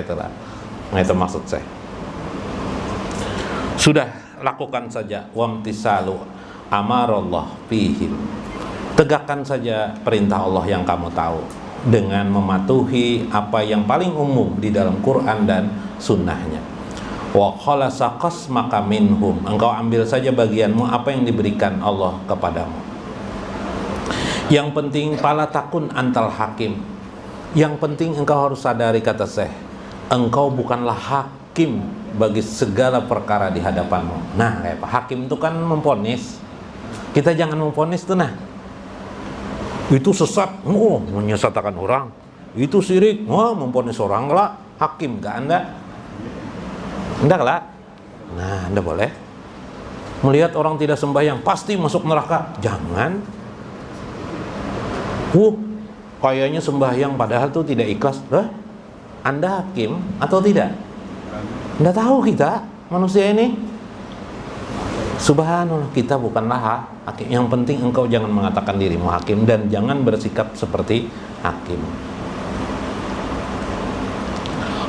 itulah. Nah, itu maksud saya. Sudah, lakukan saja wamtisalu amarallah fihim. Tegakkan saja perintah Allah yang kamu tahu dengan mematuhi apa yang paling umum di dalam Quran dan sunnahnya. Wa khalasa qasmaka minhum, engkau ambil saja bagianmu apa yang diberikan Allah kepadamu. Yang penting pala takun antal hakim. Yang penting engkau harus sadari, kata Syekh, engkau bukanlah hakim bagi segala perkara di hadapanmu. Nah, kayak apa? Hakim itu kan memvonis. Kita jangan memvonis tuh, nah. Itu sesat, menyesatkan orang. Itu syirik, memvonis orang lah. Hakim, gak Anda? Enggak lah. Nah, Anda boleh melihat orang tidak sembahyang pasti masuk neraka. Jangan. Kayaknya sembahyang padahal tuh tidak ikhlas. Anda hakim atau tidak? Anda tahu kita manusia ini. Subhanallah, kita bukanlah hakim. Yang penting engkau jangan mengatakan dirimu hakim dan jangan bersikap seperti hakim.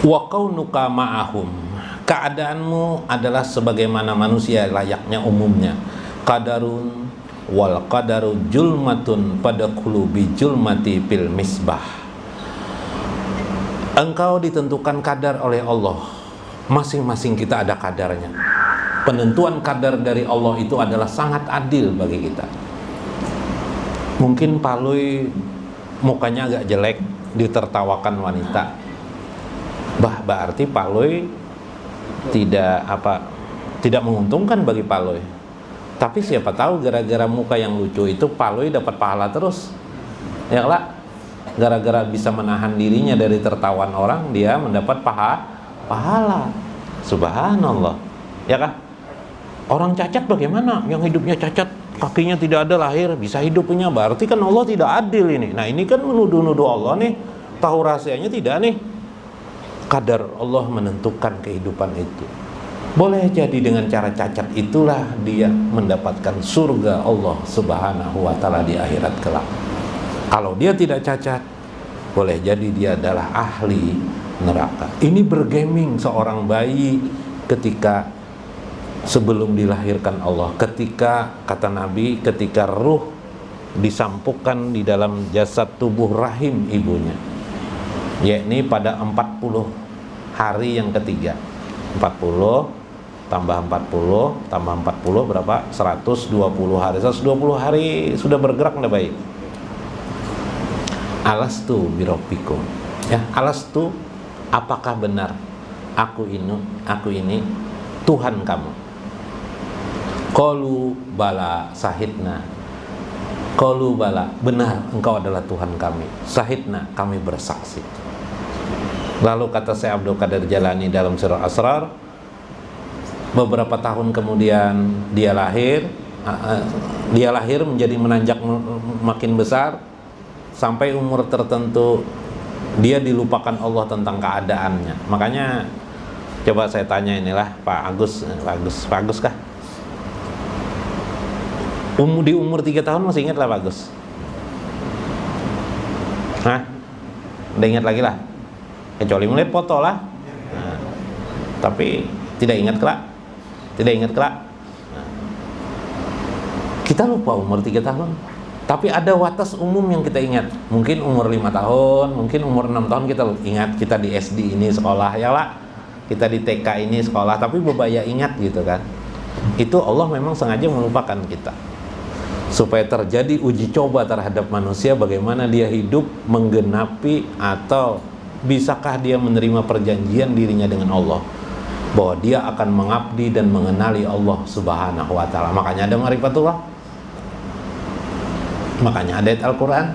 Wa kaunuka ma'ahum, keadaanmu adalah sebagaimana manusia layaknya umumnya. Qadarun wal qadaru julmatun pada qulubi julmati fil misbah. Engkau ditentukan kadar oleh Allah. Masing-masing kita ada kadarnya. Penentuan kadar dari Allah itu adalah sangat adil bagi kita. Mungkin Palui mukanya agak jelek, ditertawakan wanita. Berarti Palui tidak menguntungkan bagi Palui. Tapi siapa tahu gara-gara muka yang lucu itu Palui dapat pahala terus. Ya lah, gara-gara bisa menahan dirinya dari tertawan orang, dia mendapat pahala. Subhanallah. Ya kah? Orang cacat bagaimana? Yang hidupnya cacat, kakinya tidak ada, lahir bisa hidupnya, berarti kan Allah tidak adil ini. Nah, ini kan menuduh-nuduh Allah nih. Tahu rahasianya tidak nih? Kadar Allah menentukan kehidupan itu. Boleh jadi dengan cara cacat itulah dia mendapatkan surga Allah Subhanahu wa ta'ala di akhirat kelak. Kalau dia tidak cacat, boleh jadi dia adalah ahli neraka. Ini bergeming seorang bayi ketika sebelum dilahirkan Allah, ketika kata Nabi, ketika ruh disampukkan di dalam jasad tubuh rahim ibunya, yakni pada 40 hari yang ketiga. 40 tambah 40 tambah 40 berapa? 120 hari. 120 hari sudah bergerak dah bayi. Alastu birabbikum. Ya, alastu, apakah benar aku ini Tuhan kamu? Qalu bala sahidna. Qalu bala, benar engkau adalah Tuhan kami. Sahidna, kami bersaksi. Lalu kata Syekh Abdul Qadir Jalani dalam Surah Asrar, beberapa tahun kemudian dia lahir menjadi menanjak makin besar, sampai umur tertentu dia dilupakan Allah tentang keadaannya. Makanya coba saya tanya inilah Pak Agus kah? Di umur 3 tahun masih ingat lah Pak Agus? Hah? Udah ingat lagi lah? Kecuali mulai foto lah. Nah, tapi tidak ingat kelak. Nah, kita lupa umur 3 tahun. Tapi ada watas umum yang kita ingat. Mungkin umur 5 tahun, mungkin umur 6 tahun kita ingat. Kita di SD ini sekolah, ya lah. Kita di TK ini sekolah, tapi bebaya ingat gitu kan. Itu Allah memang sengaja melupakan kita, supaya terjadi uji coba terhadap manusia, bagaimana dia hidup menggenapi atau bisakah dia menerima perjanjian dirinya dengan Allah, bahwa dia akan mengabdi dan mengenali Allah Subhanahu wa ta'ala. Makanya ada ma'rifatullah, makanya ada ayat Al-Quran.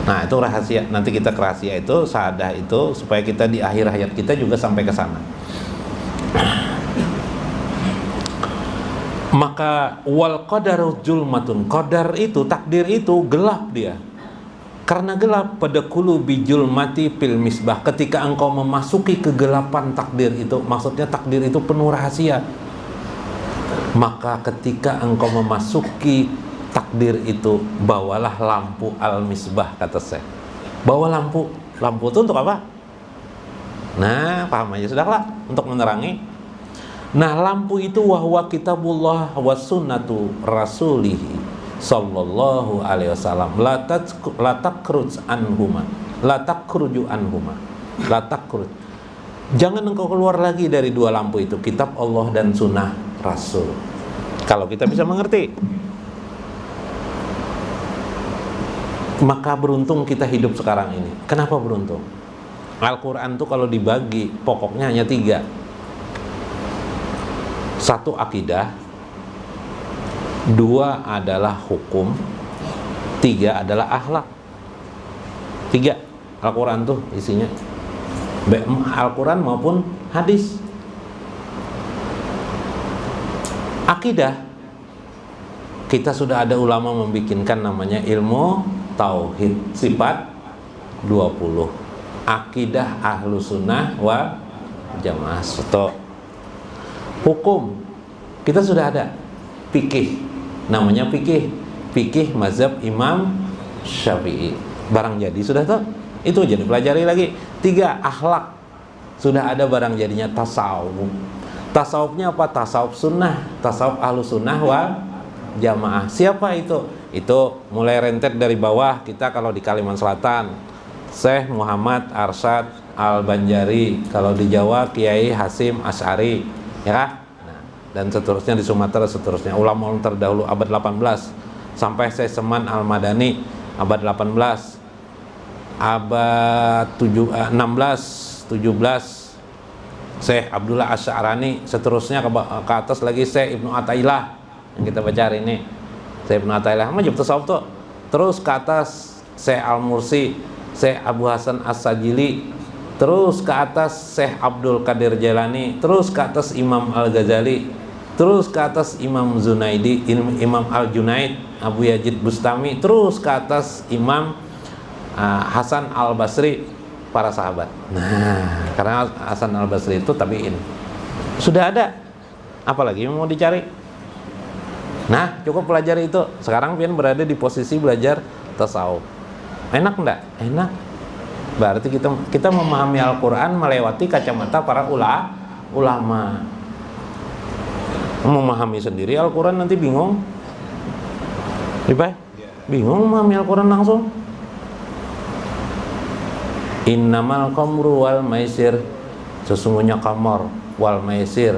Nah, itu rahasia. Nanti kita ke rahasia itu, syahadah itu, supaya kita di akhir hayat kita juga sampai ke sana. Maka wal qadaru julmatun, qadar itu, takdir itu gelap dia. Karena gelap pada qulubi julmati fil misbah. Ketika engkau memasuki kegelapan takdir itu, maksudnya takdir itu penuh rahasia. Maka ketika engkau memasuki takdir itu, bawalah lampu al-misbah, kata saya. Bawa lampu. Lampu itu untuk apa? Nah, paham aja sudahlah untuk menerangi. Nah, lampu itu wahwa kitabullah wa sunnatu rasulihi sallallahu alaihi wasallam la takruj anhuma la takruju anhuma la takruj. Jangan engkau keluar lagi dari dua lampu itu, kitab Allah dan sunnah Rasul. Kalau kita bisa mengerti, maka beruntung kita hidup sekarang ini. Kenapa beruntung? Al-Quran tuh kalau dibagi pokoknya hanya 3. 1 akidah, 2 adalah hukum, 3 adalah akhlak. 3 Al-Quran tuh isinya, Al-Quran maupun hadis. Akidah, kita sudah ada ulama membikinkan namanya ilmu tauhid sifat 20. Akidah ahlu sunnah wa jamaah. Hukum, kita sudah ada. Fikih, namanya fikih mazhab Imam Syafi'i. Barang jadi sudah tuh, itu jadi pelajari lagi. 3 akhlak, sudah ada barang jadinya tasawuf. Tasawufnya apa? Tasawuf sunnah, tasawuf ahlu sunnah wa jamaah. Siapa itu? Itu mulai rentet dari bawah. Kita kalau di Kalimantan Selatan, Syekh Muhammad Arsyad Al-Banjari. Kalau di Jawa, Kiai Hasim Asy'ari, ya. Nah, dan seterusnya di Sumatera, seterusnya ulama terdahulu abad 18 sampai Syekh Seman Al-Madani abad 18, abad 16, 17 Syekh Abdullah Asy'arani, seterusnya ke atas lagi Syekh Ibnu Athaillah yang kita baca hari ini. Syekh Ibnu Athaillah majib tasawuf tuh. Terus ke atas Syekh Al-Mursi, Syekh Abu Hasan As-Sajili, terus ke atas Syekh Abdul Qadir Jailani, terus ke atas Imam Al-Ghazali, terus ke atas Imam Zunaidi, Imam Al-Junaid, Abu Yazid Bustami, terus ke atas Imam Hasan Al-Basri, para sahabat. Nah, karena Hasan Al-Basri itu tabi'in. Sudah ada. Apalagi mau dicari? Nah, cukup pelajari itu. Sekarang pian berada di posisi belajar tasawuf. Enak enggak? Enak. Berarti kita memahami Al-Quran melewati kacamata para ulama. Memahami sendiri Al-Quran nanti bingung. Bingung memahami Al-Quran langsung. Innamal khamru wal maisir, sesungguhnya khamar wal maisir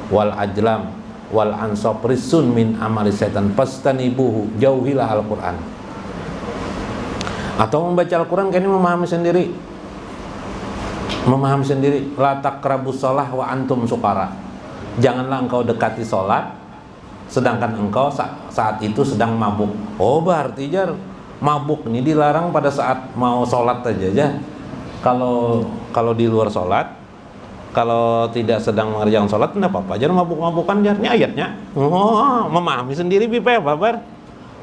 wal ajlam wal ansab risun min amali setan fastanibuhu, jauhilah Al-Quran. Atau membaca Al-Quran kan ini memahami sendiri. La taqrabus shalah wa antum sukara. Janganlah engkau dekati sholat sedangkan engkau saat itu sedang mabuk. Oh, berarti jar mabuk ini dilarang pada saat mau sholat aja. Kalau di luar sholat, kalau tidak sedang mengerjakan sholat, tidak apa-apa. Jangan mabuk-mabukan, ini ayatnya. Oh, memahami sendiri, Bipa, babar.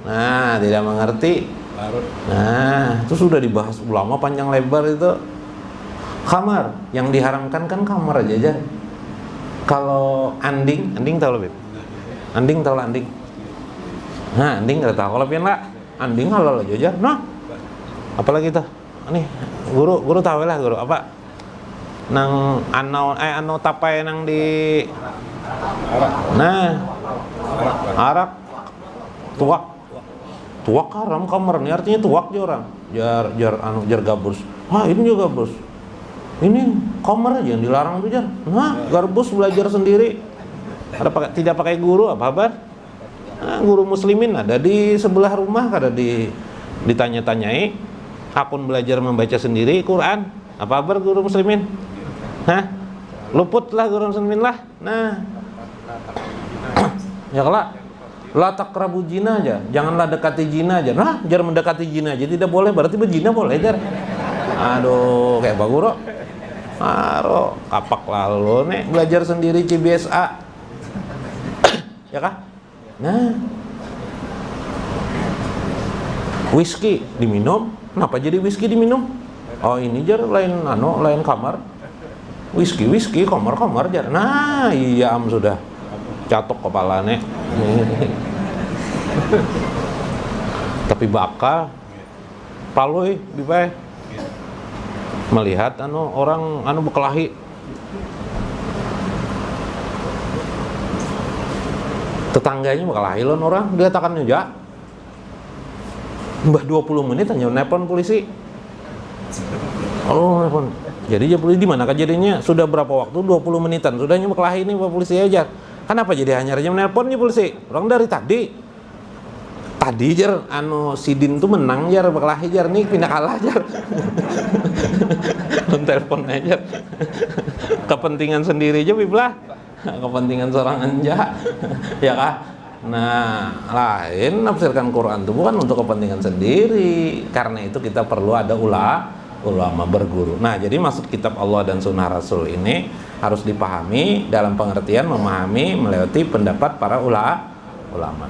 Nah, tidak mengerti. Nah, itu sudah dibahas ulama panjang lebar itu. Khamar, yang diharamkan kan khamar aja. Kalau anding tahu lebih. Anding tahu lah anding. Nah, anding nggak tahu. Kalau pian lah, anding halal aja. Nah, apalagi itu? Nih, guru tahu lah guru apa? Nang ano tapai nang di nah arak tuak haram kamar nih, artinya tuak aja orang jar gabus. Ini juga gabus, ini kamar aja yang dilarang tuh jar. Nah, garbus belajar sendiri, tidak pakai guru apa kabar? Nah, guru muslimin ada di sebelah rumah, kada ditanya-tanyai. Akun belajar membaca sendiri Quran. Apa kabar guru muslimin? Hah? Luputlah guru muslimin lah. Nah, ya kelak la taqrabu zina aja, janganlah dekati zina aja. Nah, jangan mendekati zina aja tidak boleh, berarti berzina boleh jar. Aduh, kayak Pak Guru. Kapak lalu nih belajar sendiri CBSA. Ya kah? Nah, whisky diminum. Kenapa jadi whisky diminum? Oh, ini jar lain kamar. Whisky kamar jar. Nah, iya sudah catok kepalanya. Tapi bakal paloy bipai. melihat orang berkelahi, tetangganya berkelahi lon orang, dia takkan juga mbah 20 menit hanya nelpon polisi. Oh, nelpon. Jadi ya polisi di mana kejadiannya? Sudah berapa waktu? 20 menitan. Sudahnya berkelahi ini Pak polisi aja. Kenapa jadi hanya nelpon nih polisi? Orang dari tadi jar Sidin tuh menang jar berkelahi jar nih pindah kalah jar. Telepon aja. Kepentingan sendiri aja biblah. Kepentingan seorang anja. Ya kah? Nah, lain nafsirkan Quran itu bukan untuk kepentingan sendiri. Karena itu kita perlu ada ulama berguru. Nah, jadi maksud kitab Allah dan sunnah Rasul ini harus dipahami dalam pengertian memahami melewati pendapat para ulama.